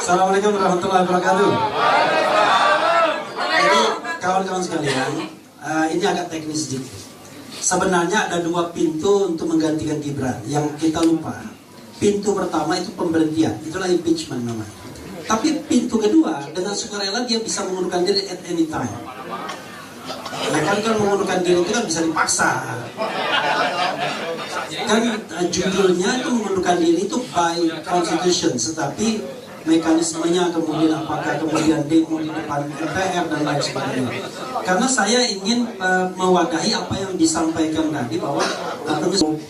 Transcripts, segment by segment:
Assalamualaikum warahmatullahi wabarakatuh. Jadi kawan-kawan sekalian, ini agak teknis sedikit. Sebenarnya ada dua pintu untuk menggantikan Gibran yang kita lupa. Pintu pertama itu pemberhentian, itulah impeachment namanya. Tapi pintu kedua, dengan sukarela dia bisa mengundurkan diri at any time. Ya kan, kalau mengundurkan diri itu kan bisa dipaksa. Kan judulnya itu mengundurkan diri itu by constitution, tetapi mekanismenya kemudian apakah kemudian demo di depan MPR dan lain sebagainya. Karena saya ingin mewadahi apa yang disampaikan tadi bahwa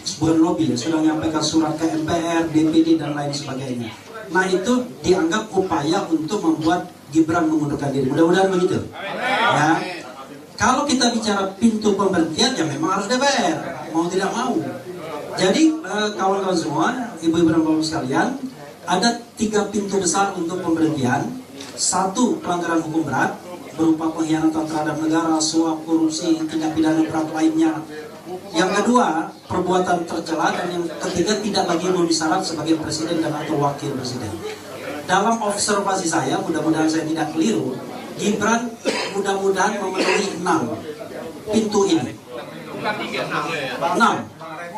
sebuah lobby sudah menyampaikan surat ke MPR, DPD dan lain sebagainya. Nah itu dianggap upaya untuk membuat Gibran mengundurkan diri. Mudah-mudahan begitu. Ya. Kalau kita bicara pintu pemberhentian ya memang harus DPR, mau tidak mau. Jadi kawan-kawan semua, ibu-ibu dan bapak sekalian, ada 3 pintu besar untuk pemberhentian. 1, pelanggaran hukum berat berupa pengkhianatan terhadap negara, suap, korupsi, tindak pidana berat lainnya. Yang kedua, perbuatan tercela, dan yang ketiga tidak lagi memenuhi syarat sebagai presiden dan atau wakil presiden. Dalam observasi saya, mudah-mudahan saya tidak keliru, Gibran mudah-mudahan memenuhi 6 pintu ini. 6.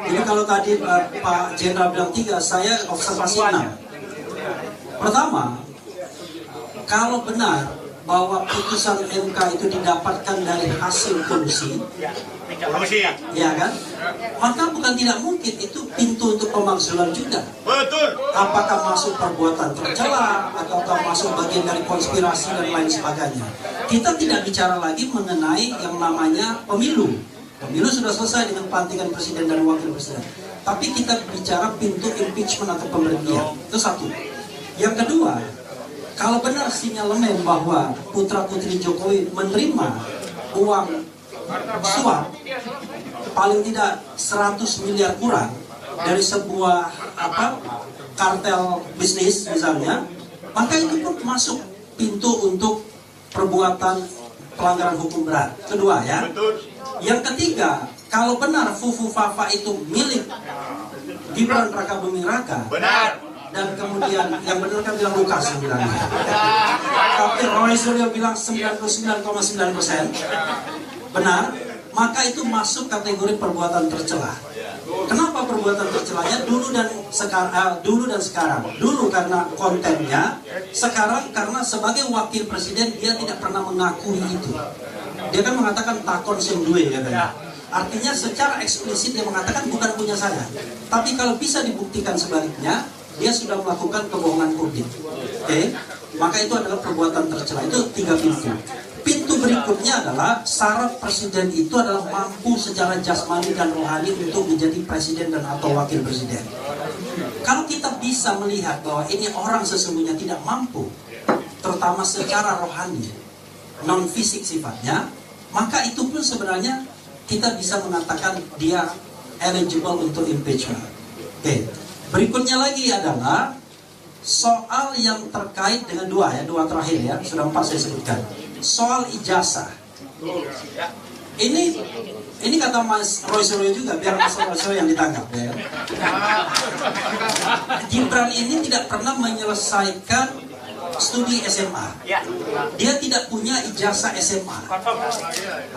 Jadi kalau tadi Pak Jenderal bilang 3, saya observasi 6. Pertama, kalau benar bahwa putusan MK itu didapatkan dari hasil kolusi, ya kan? Maka bukan tidak mungkin itu pintu untuk pemakzulan juga. Betul. Apakah masuk perbuatan tercela ataukah masuk bagian dari konspirasi dan lain sebagainya. Kita tidak bicara lagi mengenai yang namanya pemilu. Pemilu sudah selesai dengan pelantikan presiden dan wakil presiden. Tapi kita bicara pintu impeachment atau pemberhentian. Itu 1. Yang kedua, kalau benar sinyalemen bahwa putra-putri Jokowi menerima uang suap paling tidak 100 miliar kurang dari sebuah kartel bisnis misalnya, maka itu pun masuk pintu untuk perbuatan pelanggaran hukum berat. Kedua ya. Yang ketiga, kalau benar Fufu Fafa itu milik Gibran Rakabuming Raka, benar. Dan kemudian yang benar kan bilang Lukas yang bilang, tapi Roy Suryo bilang 99,9% benar, maka itu masuk kategori perbuatan tercela. Kenapa perbuatan tercelanya? Dulu dan sekarang. Dulu karena kontennya, sekarang karena sebagai wakil presiden dia tidak pernah mengakui itu. Dia kan mengatakan takon sing duwe katanya. Artinya secara eksplisit dia mengatakan bukan punya saya. Tapi kalau bisa dibuktikan sebaliknya, dia sudah melakukan kebohongan publik. Oke? Maka itu adalah perbuatan tercela. Itu 3 pintu. Pintu berikutnya adalah syarat presiden itu adalah mampu secara jasmani dan rohani untuk menjadi presiden dan atau wakil presiden. Kalau kita bisa melihat bahwa ini orang sesungguhnya tidak mampu, terutama secara rohani, non fisik sifatnya, maka itu pun sebenarnya kita bisa mengatakan dia eligible untuk impeachment. Oke. Berikutnya lagi adalah soal yang terkait dengan 2 terakhir ya, sudah 4 saya sebutkan. Soal ijazah. Ini kata Mas Roy Suryo juga, biar Mas Roy Suryo yang ditangkap ya. Gibran ini tidak pernah menyelesaikan studi SMA. Dia tidak punya ijazah SMA.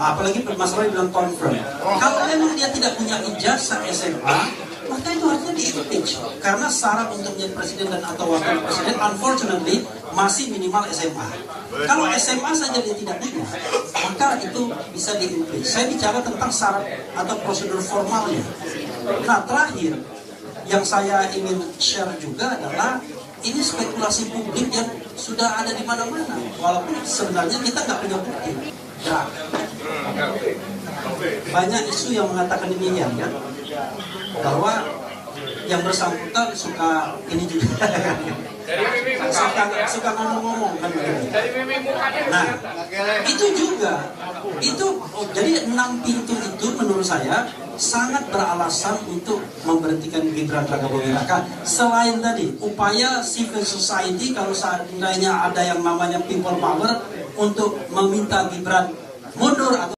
Apalagi Mas Roy bilang confirm. Kalau memang dia tidak punya ijazah SMA, maka itu harusnya di-impeach. Karena syarat untuk menjadi presiden dan atau wakil presiden unfortunately masih minimal SMA. Kalau SMA saja dia tidak punya, maka itu bisa di-impeach. Saya bicara tentang syarat atau prosedur formalnya. Nah terakhir yang saya ingin share juga adalah ini spekulasi publik yang sudah ada di mana-mana, walaupun sebenarnya kita nggak punya bukti. Ya. Banyak isu yang mengatakan demikian kan, bahwa yang bersangkutan suka ini juga, suka ngomong-ngomong kan. Nah, itu juga, jadi 6 pintu itu menurut saya sangat beralasan untuk memberhentikan Gibran Rakabuming Raka. Selain tadi upaya civil society, kalau seandainya ada yang namanya people power untuk meminta Gibran mundur atau